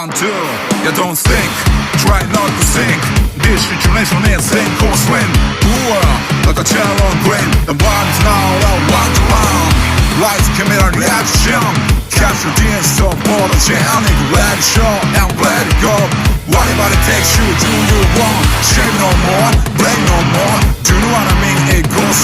1, 2. Yeah, don't think, try not to think. This situation is sink or swim. Like a shallow grain. The body's now a one-to-one. Lights, camera, reaction. Capture the instant photogenic. Let it show and let it go. Whatever it takes you, do you want? Shame no more, blame no more. Do you know what I mean? It goes